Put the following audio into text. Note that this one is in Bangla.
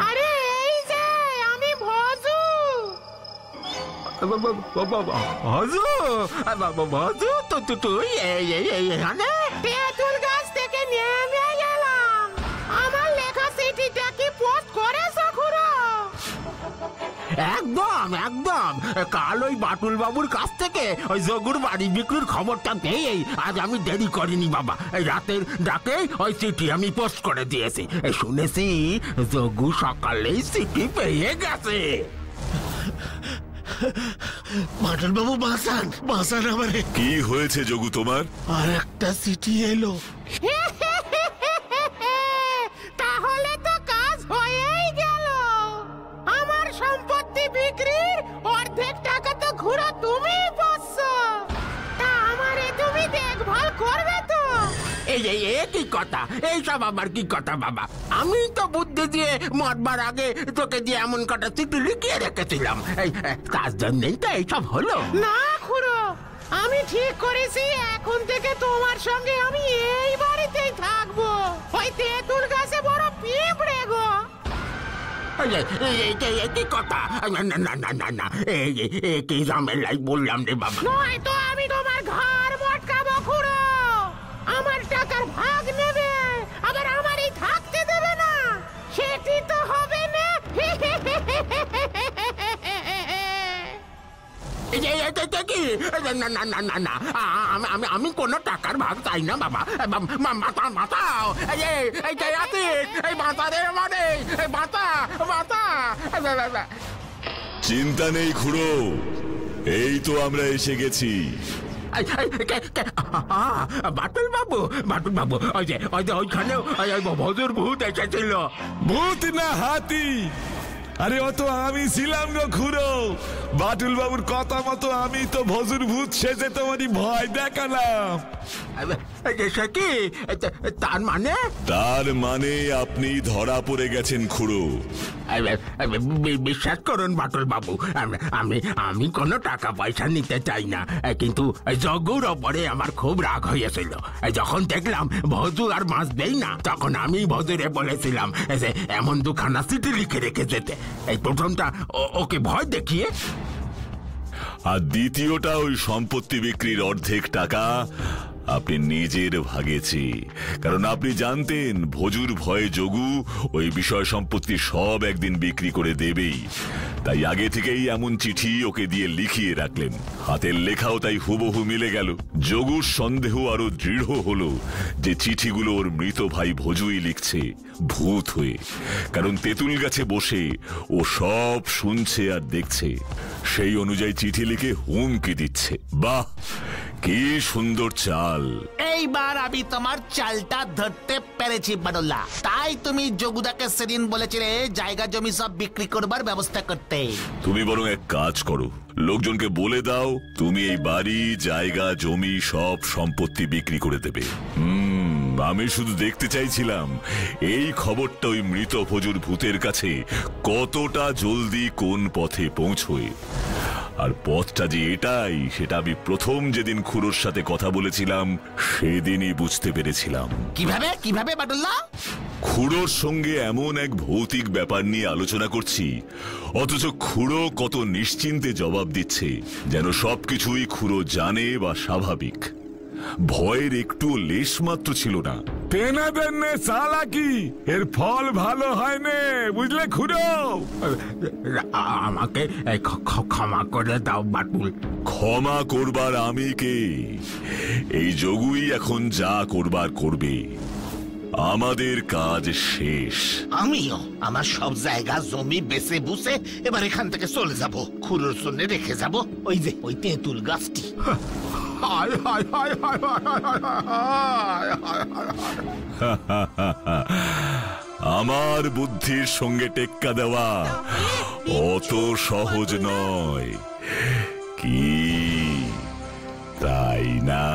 আরে এই যে আমি ভজু। ভজু তো তুই এখানে? তেঁতুল গাছ থেকে নেমে গেলাম। আমার লেখা চিঠিটা কি পোস্ট করেছো খুড়ো? একদম একদম, কাল ওই বাটুল বাবুর কাছ থেকে ওই জগুর বাড়ি বিক্রির খবরটা পেয়েই আজ আমি দেরি করিনি বাবা। এই রাতের ডাকে ওই চিঠি আমি পোস্ট করে দিয়েছি। শুনেছি জগু সকালেই চিঠি পেয়ে গেছে। বাটুল বাবু বাঁচান, বাঁচান আমারে। কি হয়েছে জগু তোমার? আর একটা চিঠি এলো। তাহলে তো কাজ হয়েই গেল। আমার সম্পত্তি বিক্রির অর্ধেক টাকা তো খুড়ো তুমি পাচ্ছ। তা আমারে তুমি দেখভাল করবে তো? এই কি কথা, এইসব আবার কি কথা বাবা? আমি তো বুদ্ধি দিয়ে মরবার আগে তোকে দিয়ে এমন কটা চিঠি লিখিয়ে রেখেছিলাম, তার জন্যই তো এইসব হলো। না খুড়ো, আমি ঠিক করেছি এখন থেকে তোমার সঙ্গে আমি এই বাড়িতেই থাকবো। ওই তেঁতুল গাছে বড় পিঁপড়ে গো। কি কথা? না কি ঝামেলাই বললাম রে বাবা। নয় তো আমি তোমার ঘর মটকাবো খুড়ো। আমার টাকার ভাগ নেবে, আবার আমারই থাকতে দেবে না, সেটি তো হবে না। আমি কোনো টাকার ভাগ চাই না বাবা। মাথাও এই মাথা রে, মানে মাথা। চিন্তা নেই খুড়ো, এই তো আমরা এসে গেছি। বাটুল বাবু ওইখানে ভজুর ভূত এসেছিল। ভূত না হাতি? আরে ও তো আমি ছিলাম গো খুড়ো। বাটুল বাবুর কথা মতো আমি তো ভজুর ভূত সেজে তোমারই ভয় দেখালাম। কি তার মানে? তার মানে আপনি ধরা পড়ে গেছেন খুড়ো। বিশ্বাস করুন বাটুল বাবু, আমি কোনো টাকা পয়সা নিতে চাই না, কিন্তু জগুর ওপরে আমার খুব রাগ হয়েছিল। যখন দেখলাম ভজু আর মাছ দেই না, তখন আমি ভজুরে বলেছিলাম যে এমন দুখানা চিঠি লিখে রেখে যেতে। এই প্রথমটা ওকে ভয় দেখিয়ে, আর দ্বিতীয়টা ওই সম্পত্তি বিক্রির অর্ধেক টাকা আপনি নিজের ভাগেছি। কারণ আপনি জানতেন ভজুর ভয়ে জগু ওই বিষয় সম্পত্তি সব একদিন বিক্রি করে দেবেই। তাই আগে থেকেই এমন চিঠি ওকে দিয়ে লিখিয়ে রাখলেন। হাতের লেখাও তাই হুবহু মিলে গেল। জগুর সন্দেহ আরো দৃঢ় হলো যে চিঠিগুলো ওর মৃত ভাই ভজুই লিখছে, ভূত হয়ে। কারণ তেঁতুল গাছে বসে ও সব শুনছে আর দেখছে। সেই অনুযায়ী চিঠি লিখে হুমকি দিচ্ছে। বাহ, কি সুন্দর চাল! এইবার আমি তোমার চালটা ধরতে পেরেছি বাডুল্লা। তাই তুমি জগুদাকে সেদিন বলেছিলে জায়গা জমি সব বিক্রি করবার ব্যবস্থা করতে। তুমি বরং এক কাজ করো, লোকজনকে বলে দাও তুমি এই বাড়ি, জায়গা, জমি সব সম্পত্তি বিক্রি করে দেবে। আমি শুধু দেখতে চাইছিলাম এই খবরটা ওই মৃত ভজুর ভূতের কাছে কতটা জলদি কোন পথে পৌঁছয়। আর পথটা যে এটাই, সেটা আমি প্রথম যেদিন খুড়োর সাথে কথা বলেছিলাম সেদিনই বুঝতে পেরেছিলাম। কিভাবে বাডুল্লা? খুড়োর সঙ্গে এমন এক ভৌতিক ব্যাপার নিয়ে আলোচনা করছি, অথচ খুড়ো কত নিশ্চিন্তে জবাব দিচ্ছে, যেন সবকিছুই খুড়ো জানে বা স্বাভাবিক। ভয়ের একটু লেশ মাত্র ছিল না। তেনা দেনে চালাকি, এর ফল ভালো হয় না, বুঝলে খুড়ো? আমাকে ক্ষমা করে দাও বাটুল। ক্ষমা করবার আমি কে? এই জগুই এখন যা করবার করবে। আমাদের কাজ শেষ। আমিও আমার সব জায়গা জমি বেচে বুঝে এবার এখান থেকে চলে যাব। খুড়োর জন্য রেখে যাব ওই তেঁতুল গাছটি। আমার বুদ্ধির সঙ্গে টেক্কা দেওয়া অত সহজ নয়, কি তাই না?